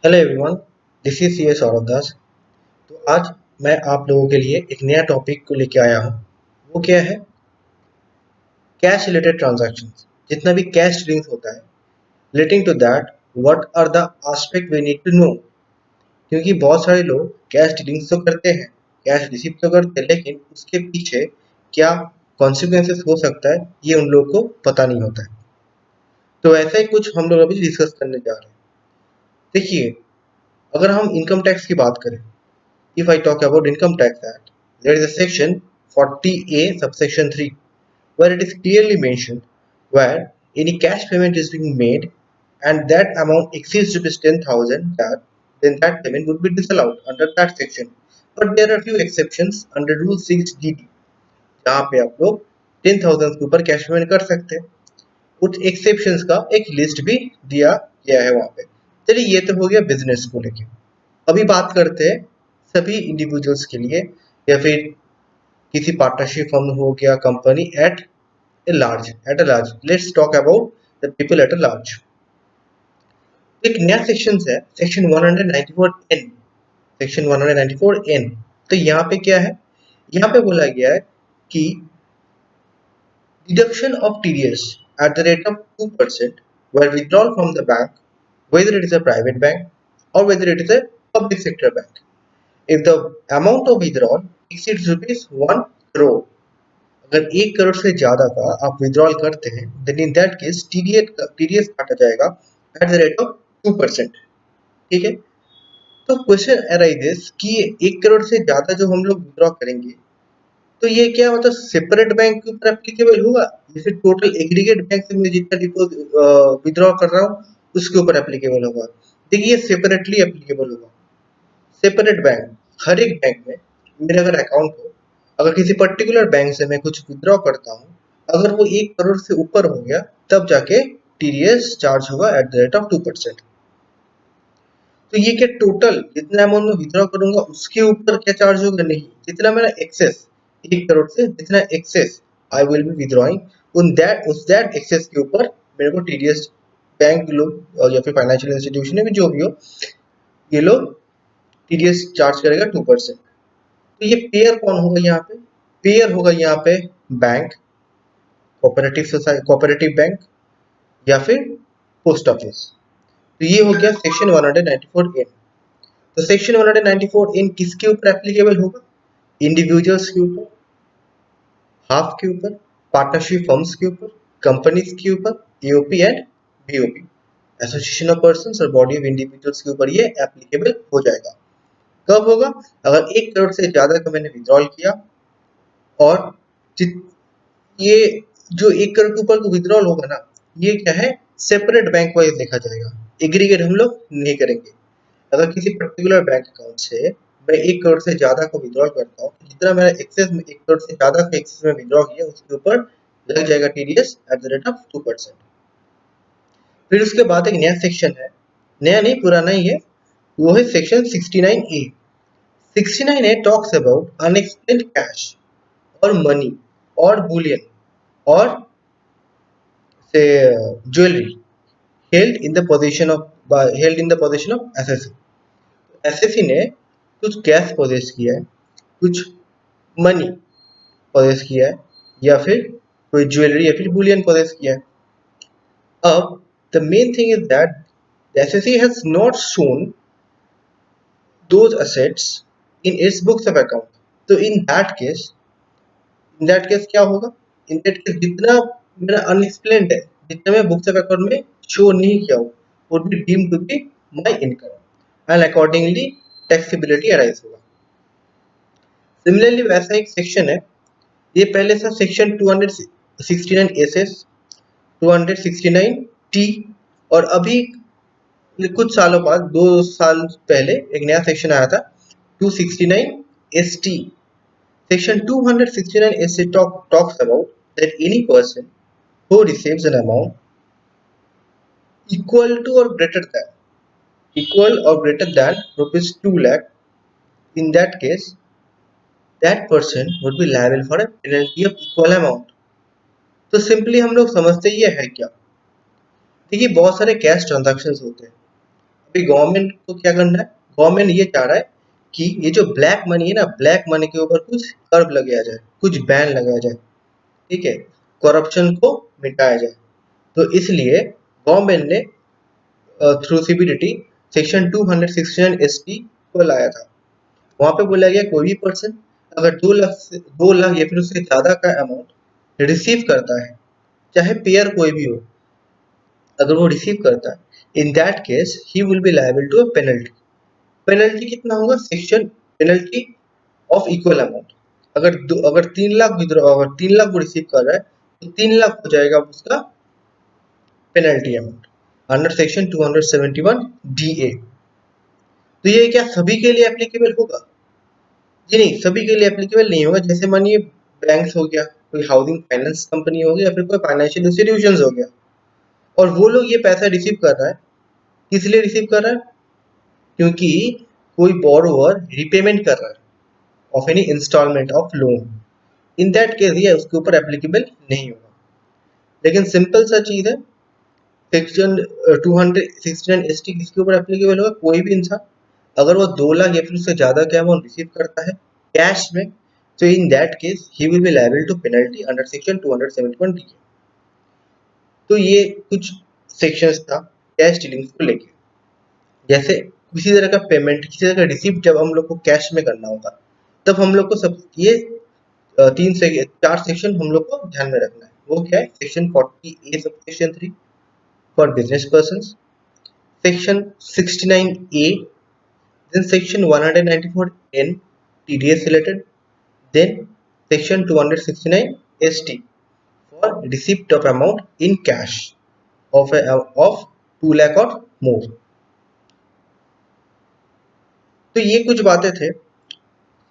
Hello everyone, this is C S Saurabh Das. तो आज मैं आप लोगों के लिए एक नया टॉपिक को लेके आया हूँ। वो क्या है? Cash related transactions. जितना भी कैश डीलिंग्स होता है, relating to that, what are the aspect we need to know. क्योंकि बहुत सारे लोग कैश डीलिंग्स तो करते हैं, कैश रिसीव तो करते हैं, लेकिन उसके पीछे क्या कॉन्सिक्वेंसेस हो सकता है ये उन लोगों को पता नहीं होता है। तो ऐसा ही कुछ हम लोग अभी डिस्कस करने जा रहे हैं। देखिए, अगर हम इनकम टैक्स की बात करें, if I talk about Income Tax Act, there is a section 40A subsection 3 where it is clearly mentioned where any cash payment is being made and that amount exceeds rupees 10,000, that then that payment would be disallowed under that section. But there are few exceptions under Rule 6DD जहाँ पे आप लोग 10,000 के ऊपर cash payment कर सकते हैं। कुछ एक्सेप्शंस का एक लिस्ट भी दिया गया है वहाँ पे। चलिए, ये तो हो गया बिजनेस को लेके। अभी बात करते हैं सभी इंडिविजुअल्स के लिए या फिर किसी पार्टनरशिप फर्म हो गया, company at a large. Let's talk about the people at a large. एक नया सेक्शन है, सेक्शन 194 एन। Section 194 N. तो यहाँ पे क्या है? यहाँ पे बोला गया है कि deduction of TDS at the rate of 2% were withdrawn from the bank, whether it is a private bank or whether it is a public sector bank. If the amount of withdrawal exceeds rupees 1 crore, अगर 1 करोड़ से ज्यादा का आप withdrawal करते हैं, then in that case TDS काटा जाएगा at the rate of 2%। ठीक है? तो क्वेश्चन अराइजेस कि 1 करोड़ से ज्यादा जो हम लोग विड्रॉ करेंगे, तो ये क्या मतलब सेपरेट बैंक के ऊपर एप्लीकेबल होगा, जैसे टोटल एग्रीगेट बैंक से मैं जितना डिपोजिट विड्रॉ कर रहा हूँ उसके ऊपर एप्लीकेबल होगा? देखिए, ये सेपरेटली एप्लीकेबल होगा। सेपरेट बैंक, हर एक बैंक में मेरे अगर अकाउंट हो, अगर किसी पर्टिकुलर बैंक से मैं कुछ विड्रॉ करता हूँ, अगर वो 1 करोड़ से ऊपर हो गया, तब जाके टीडीएस चार्ज होगा एट द रेट ऑफ 2%। तो ये क्या टोटल जितना अमाउंट मैं विड्रॉ करूंगा उसके ऊपर क्या चार्ज होगा? नहीं, जितना मेरा एक्सेस 1 करोड़ से जितना excess I will be withdrawing उस दैट एक्सेस के ऊपर मेरे को टीडीएस बैंक लोग या फिर फाइनेंशियल इंस्टीट्यूशन में जो भी हो, ये लोग टीडीएस चार्ज करेगा 2%। तो ये पेयर कौन होगा यहाँ पे? पेयर होगा यहाँ पे बैंक, कोऑपरेटिव बैंक या फिर पोस्ट ऑफिस। तो ये हो गया सेक्शन 194 एन। तो सेक्शन 194 इन किसके ऊपर एप्लीकेबल होगा? इंडिविजुअल्स के ऊपर, हाफ के ऊपर, पार्टनरशिप फर्म्स के ऊपर, कंपनीज के ऊपर, AOP and BOP, association of persons और बॉडी ऑफ इंडिविजुअल्स के ऊपर ये एप्लीकेबल हो जाएगा। कब होगा? अगर 1 करोड़ से ज्यादा का मैंने विड्रॉल किया और ये जो 1 करोड़ के ऊपर का विड्रॉल होगा ना, ये क्या है, सेपरेट बैंक वाइज देखा जाएगा, एग्रीगेट हम लोग नहीं करेंगे। अगर किसी पर्टिकुलर बैंक अकाउंट से मैं 1 करोड़ से ज्यादा को विड्रॉल करता हूँ, जितना मैंने एक्सेस में 1 करोड़ से ज्यादा का एक्सेस में विड्रॉ किया उसके ऊपर लग जाएगा TDS at the rate of 2%। फिर उसके बाद एक नया सेक्शन है, नया नहीं पुराना ही है, वो है section 69A। 69A talks about unexplained cash और मनी और बुलियन और से jewellery held in the possession of SSC. SSC ने कुछ कैश पोजेस किया है, कुछ मनी पोजेस किया है, या फिर कोई ज्वेलरी या फिर बुलियन पोजेस किया है। अब the main thing is that the SSC has not shown those assets in its books of account। तो इन दैट केस क्या होगा? इन दैट केस जितना मेरा अनएक्सप्लेन्ड है, जितना मैं बुक्स ऑफ अकाउंट में शो नहीं किया हूँ, would be deemed to be my income and accordingly taxability arise होगा। सिमिलरली वैसा एक सेक्शन है, ये पहले था सेक्शन 269 एसएस, 269 टी, और अभी कुछ सालों बाद 2 साल पहले एक नया सेक्शन आया था 269 ST. Section 269 ST talks about that any person who receives an amount equal to or greater than rupees 2 lakh, in that case that person would be liable for a penalty of equal amount। तो simply हम लोग समझते ये है क्या? देखिए, बहुत सारे कैश ट्रांजैक्शंस होते हैं। अभी गवर्नमेंट को क्या करना है, गवर्नमेंट ये चाह रहा है कि ये जो ब्लैक मनी है ना, ब्लैक मनी के ऊपर कुछ कर्व लगाया जाए, कुछ बैन लगाया जाए, ठीक है, करप्शन को मिटाया जाए। तो इसलिए गवर्नमेंट ने थ्रू सीबीडीटी सेक्शन 269 एसटी को लाया था। वहां पे बोला गया कोई भी पर्सन अगर 2 लाख या फिर उससे ज्यादा का अमाउंट रिसीव करता है, चाहे पेयर कोई भी हो, अगर वो रिसीव करता है, in that case he will be liable to a penalty. Penalty कितना होगा, section penalty of equal amount. अगर 3 लाख विद्रॉ, अगर 3 लाख वो रिसीव कर रहा है तो 3 लाख हो जाएगा उसका penalty amount under section 271 DA। तो ये क्या सभी के लिए एप्लीकेबल होगा? जी नहीं, सभी के लिए एप्लीकेबल नहीं होगा। जैसे मानिए बैंक्स हो गया, कोई हाउसिंग फाइनेंस कंपनी हो गया, या फिर कोई फाइनेंशियल इंस्टीट्यूशंस हो गया, और वो लोग ये पैसा रिसीव कर रहा है, किस लिए रिसीव कर रहा है? क्योंकि कोई बोरोवर रिपेमेंट कर रहा है of any instalment of loan, in that case ये उसके ऊपर एप्लीकेबल नहीं होगा। लेकिन सिंपल सा चीज है, सेक्शन 269 ST किसके ऊपर एप्लीकेबल होगा? कोई भी इंसान अगर वो 2 लाख या फिर उससे ज्यादा का अमाउंट रिसीव करता है कैश में, तो in that case he will be liable to penalty under section 271 DA। तो ये कुछ सेक्शंस था कैश डीलिंग्स को लेके। जैसे किसी तरह का पेमेंट, किसी तरह का रिसीप्ट जब हम लोग को कैश में करना होगा, तब हम लोग को सब ये 4 सेक्शन हम लोग को ध्यान में रखना है। वो क्या है? Section 40A subsection 3 for business person, section 69A, then section 194N TDS related, then section 269 ST for receipt of amount in cash of 2 lakh or more। तो ये कुछ बातें थे।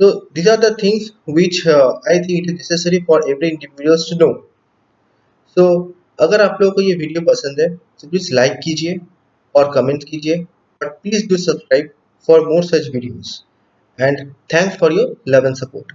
So these are the things which I think it is necessary for every individuals to know। So अगर आप लोगों को ये वीडियो पसंद है तो प्लीज लाइक कीजिए और कमेंट कीजिए, but please do subscribe for more such videos, and thanks for your love and support।